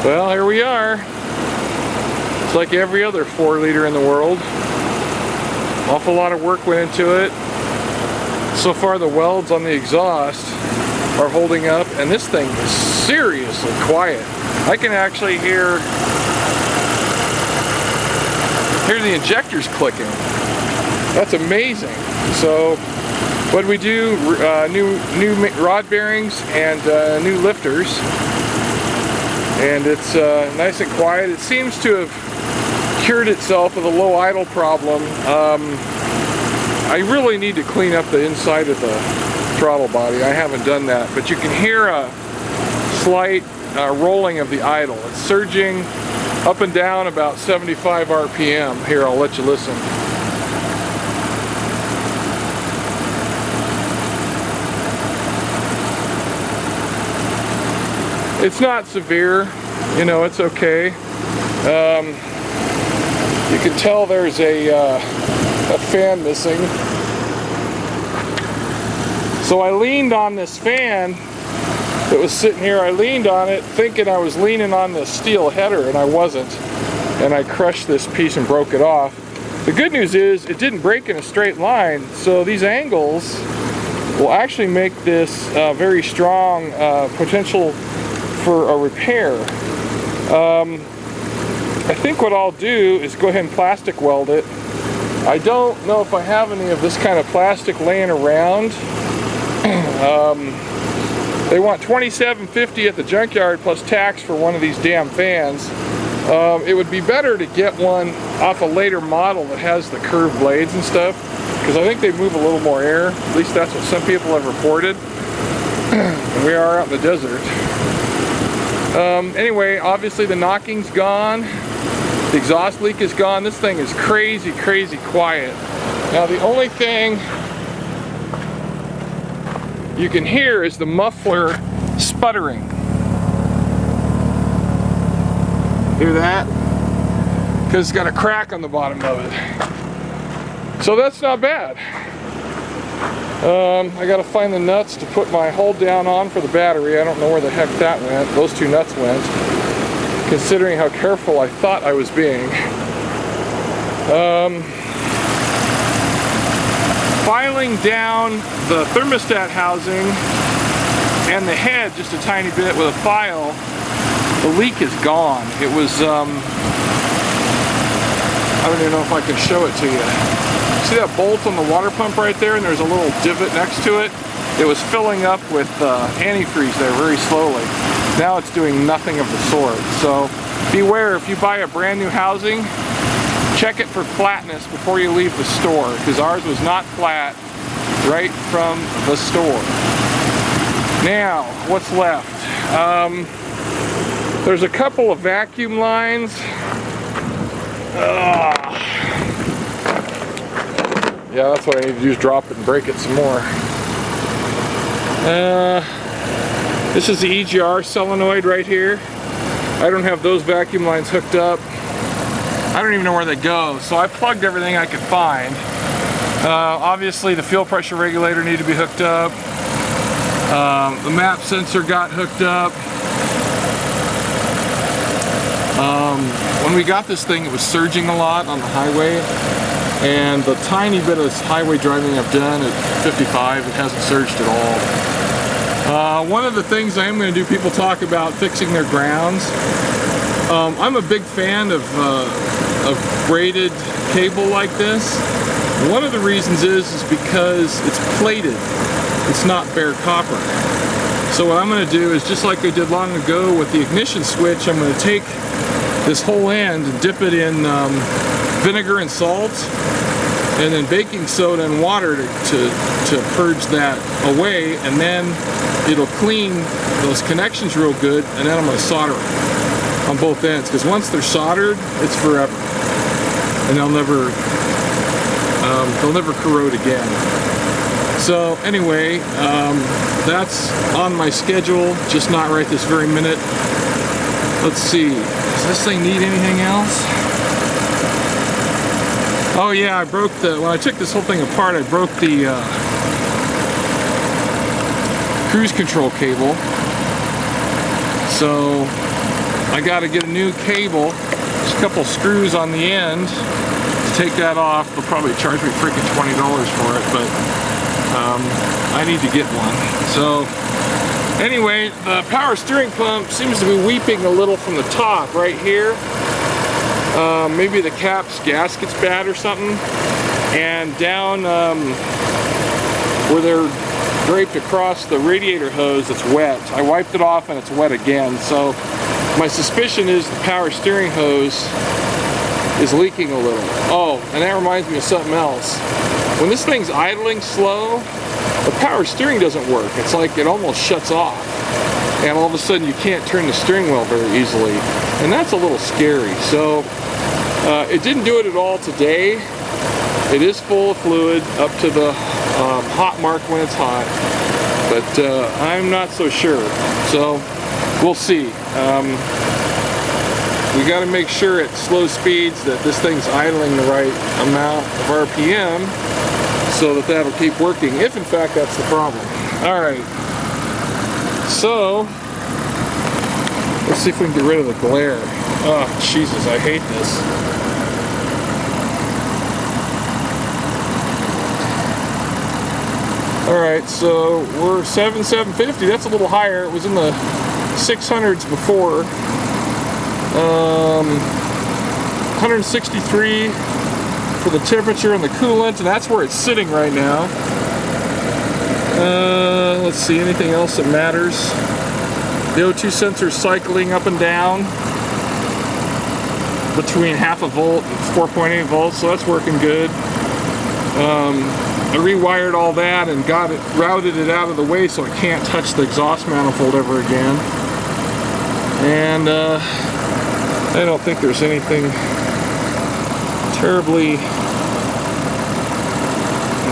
Well, here we are. It's like every other 4-liter in the world. Awful lot of work went into it. So far the welds on the exhaust are holding up, and this thing is seriously quiet. I can actually hear the injectors clicking. That's amazing. So what we do, new rod bearings and new lifters, and it's nice and quiet. It seems to have cured itself of the low idle problem. I really need to clean up the inside of the throttle body. I haven't done that, but you can hear a slight rolling of the idle. It's surging up and down about 75 RPM. Here, I'll let you listen. It's not severe, you know, it's okay. You can tell there's a fan missing. So I leaned on this fan that was sitting here. I leaned on it thinking I was leaning on the steel header, and I wasn't. And I crushed this piece and broke it off. The good news is it didn't break in a straight line, so these angles will actually make this very strong potential for a repair. I think what I'll do is go ahead and plastic weld it. I don't know if I have any of this kind of plastic laying around. They want $27.50 at the junkyard plus tax for one of these damn fans. It would be better to get one off a later model that has the curved blades and stuff, because I think they move a little more air. At least that's what some people have reported. We are out in the desert. Anyway, obviously the knocking's gone. The exhaust leak is gone. This thing is crazy, crazy quiet. Now the only thing you can hear is the muffler sputtering. Hear that? Because it's got a crack on the bottom of it. So that's not bad. I gotta find the nuts to put my hold down on for the battery. I don't know where the heck that went. Those two nuts went, considering how careful I thought I was being. Filing down the thermostat housing and the head just a tiny bit with a file, the leak is gone. It was, I don't even know if I can show it to you. See that bolt on the water pump right there, and there's a little divot next to it? It was filling up with antifreeze there very slowly. Now it's doing nothing of the sort. So beware, if you buy a brand new housing, check it for flatness before you leave the store, because ours was not flat right from the store. Now, what's left? There's a couple of vacuum lines. Yeah, that's what I need to do, is drop it and break it some more. This is the EGR solenoid right here. I don't have those vacuum lines hooked up. I don't even know where they go, so I plugged everything I could find. Obviously the fuel pressure regulator needed to be hooked up. The map sensor got hooked up. When we got this thing, it was surging a lot on the highway, and the tiny bit of highway driving I've done at 55, it hasn't surged at all. One of the things I am going to do, people talk about fixing their grounds. I'm a big fan of braided cable like this. One of the reasons is because it's plated. It's not bare copper. So what I'm going to do is, just like I did long ago with the ignition switch, I'm going to take this whole end and dip it in vinegar and salt, and then baking soda and water to purge that away, and then it'll clean those connections real good, and then I'm going to solder it on both ends, because once they're soldered, it's forever, and they'll never corrode again. So anyway, that's on my schedule, just not right this very minute. Let's see, does this thing need anything else? Oh yeah, I broke when I took this whole thing apart, I broke the cruise control cable. So I got to get a new cable. There's a couple screws on the end to take that off. They'll probably charge me freaking $20 for it, but I need to get one. So anyway, the power steering pump seems to be weeping a little from the top right here. Maybe the gasket's bad or something. And down where they're draped across the radiator hose, it's wet. I wiped it off and it's wet again. So my suspicion is the power steering hose is leaking a little. Oh, and that reminds me of something else. When this thing's idling slow, the power steering doesn't work. It's like it almost shuts off. And all of a sudden you can't turn the steering wheel very easily. And that's a little scary. So it didn't do it at all today. It is full of fluid up to the hot mark when it's hot. But I'm not so sure. So we'll see. We got to make sure at slow speeds that this thing's idling the right amount of RPM so that that'll keep working, if in fact that's the problem. Alright, so let's see if we can get rid of the glare. Oh, Jesus, I hate this. Alright, so we're 750. That's a little higher. It was in the 600s before. 163 for the temperature and the coolant, and that's where it's sitting right now. Let's see, anything else that matters? The O2 sensor cycling up and down between 0.5 volt and 4.8 volts, so that's working good. I rewired all that and routed it out of the way so it can't touch the exhaust manifold ever again. And I don't think there's anything terribly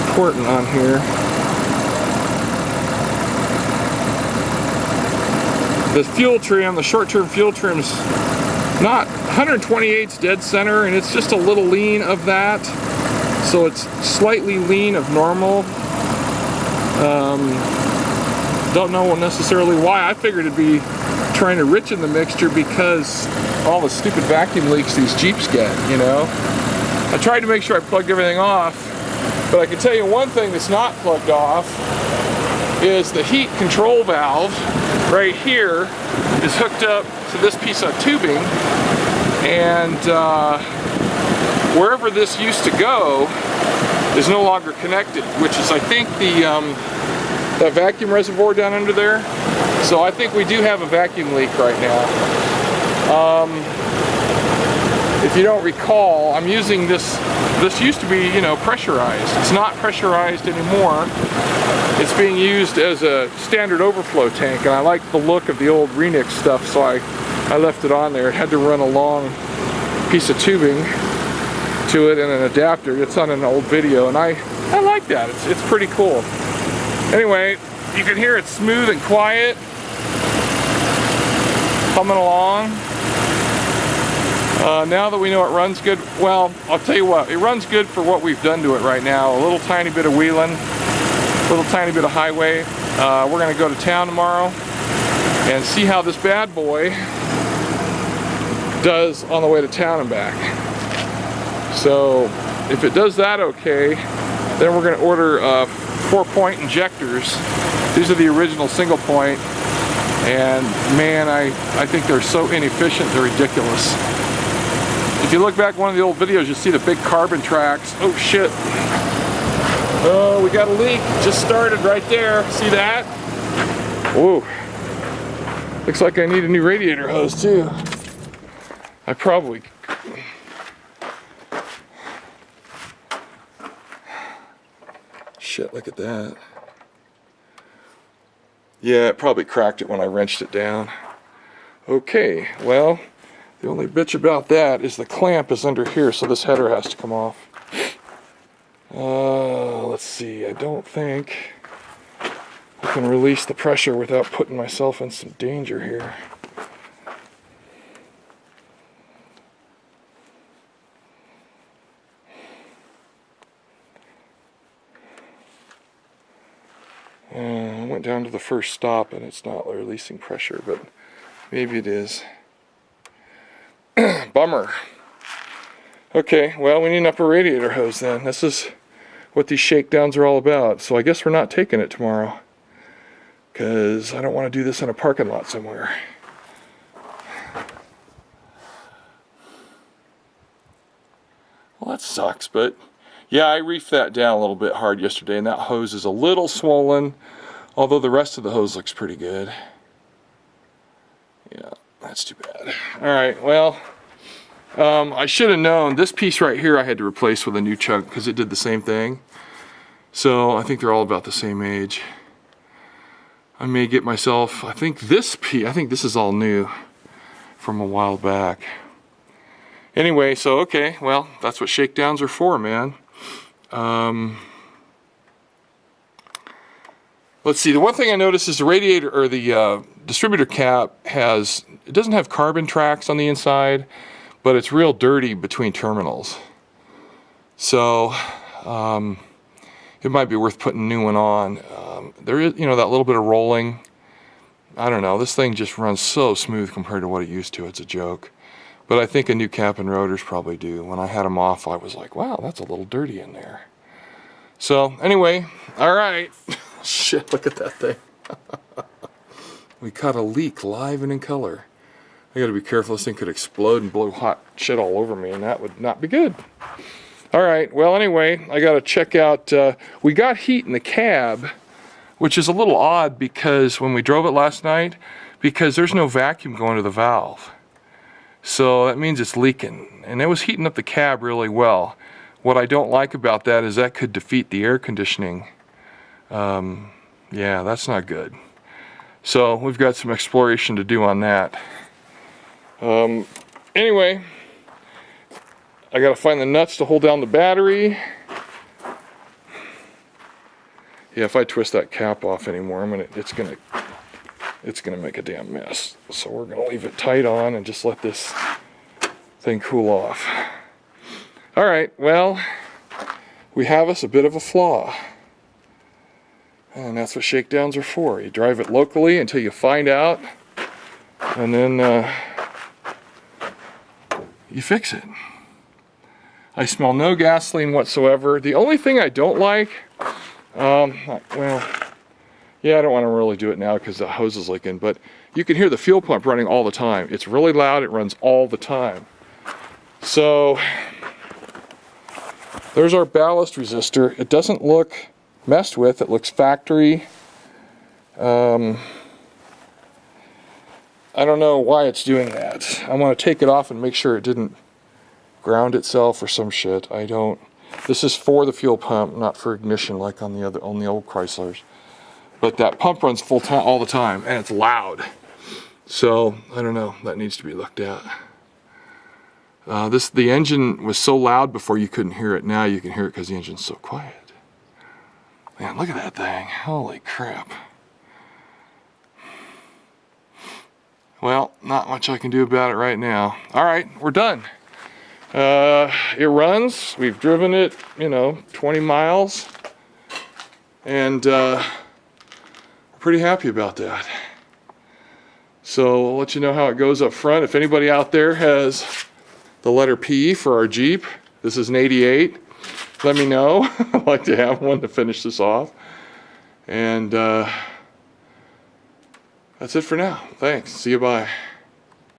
important on here. The fuel trim, the short-term fuel trim's not 128's dead center, and it's just a little lean of that. So it's slightly lean of normal. Don't know necessarily why. I figured it'd be trying to richen the mixture because all the stupid vacuum leaks these Jeeps get, you know. I tried to make sure I plugged everything off, but I can tell you one thing that's not plugged off is the heat control valve right here is hooked up to this piece of tubing, and wherever this used to go is no longer connected, which is, I think, that vacuum reservoir down under there. So I think we do have a vacuum leak right now. If you don't recall, I'm using this used to be, you know, pressurized. It's not pressurized anymore. It's being used as a standard overflow tank, and I like the look of the old Renix stuff, so I left it on there. It had to run a long piece of tubing to it and an adapter. It's on an old video, and I like that. It's pretty cool. Anyway, you can hear it smooth and quiet, humming along. Now that we know it runs good, well, I'll tell you what, it runs good for what we've done to it right now. A little tiny bit of wheeling, a little tiny bit of highway. We're going to go to town tomorrow and see how this bad boy does on the way to town and back. So if it does that okay, then we're going to order 4-point injectors. These are the original single point, and man, I think they're so inefficient, they're ridiculous. If you look back one of the old videos, you'll see the big carbon tracks. Oh shit. Oh, we got a leak. Just started right there. See that? Whoa. Looks like I need a new radiator hose too. I probably... Shit, look at that. Yeah, it probably cracked it when I wrenched it down. Okay, well, the only bitch about that is the clamp is under here, so this header has to come off. Let's see, I don't think I can release the pressure without putting myself in some danger here. I went down to the first stop and it's not releasing pressure, but maybe it is. Bummer. Okay, well, we need an upper radiator hose then. This is what these shakedowns are all about. So I guess we're not taking it tomorrow, because I don't want to do this in a parking lot somewhere. Well, that sucks, but yeah, I reefed that down a little bit hard yesterday, and that hose is a little swollen, although the rest of the hose looks pretty good. Yeah, that's too bad. Alright, well, I should have known this piece right here I had to replace with a new chunk because it did the same thing. So I think they're all about the same age. I may get myself, I think this is all new from a while back. Anyway, so okay, well, that's what shakedowns are for, man. Let's see, the one thing I noticed is the radiator, or the distributor cap it doesn't have carbon tracks on the inside, but it's real dirty between terminals. So, it might be worth putting a new one on. There is, that little bit of rolling. I don't know, this thing just runs so smooth compared to what it used to, it's a joke. But I think a new cap and rotors probably do. When I had them off, I was like, wow, that's a little dirty in there. So, anyway, alright. Shit, look at that thing. We caught a leak live and in color. I gotta be careful, this thing could explode and blow hot shit all over me, and that would not be good. Alright, well anyway, I gotta check out, we got heat in the cab, which is a little odd because when we drove it last night, because there's no vacuum going to the valve. So that means it's leaking, and it was heating up the cab really well. What I don't like about that is that could defeat the air conditioning. Yeah, that's not good. So we've got some exploration to do on that. Anyway, I gotta find the nuts to hold down the battery. Yeah, if I twist that cap off anymore, it's gonna make a damn mess. So we're gonna leave it tight on and just let this thing cool off. Alright, well, we have us a bit of a flaw. And that's what shakedowns are for. You drive it locally until you find out, and then you fix it. I smell no gasoline whatsoever. The only thing I don't like, well, yeah, I don't want to really do it now because the hose is leaking, but you can hear the fuel pump running all the time. It's really loud, it runs all the time. So, there's our ballast resistor. It doesn't look messed with, it looks factory. I don't know why it's doing that. I want to take it off and make sure it didn't ground itself or some shit. This is for the fuel pump, not for ignition like on the old Chryslers. But that pump runs full time all the time, and it's loud. So I don't know. That needs to be looked at. The engine was so loud before you couldn't hear it. Now you can hear it because the engine's so quiet. Man, look at that thing. Holy crap. Well, not much I can do about it right now. Alright, we're done. It runs. We've driven it, 20 miles. And we're pretty happy about that. So I'll let you know how it goes up front. If anybody out there has the letter P for our Jeep, this is an 88. Let me know. I'd like to have one to finish this off. And that's it for now. Thanks. See you. Bye.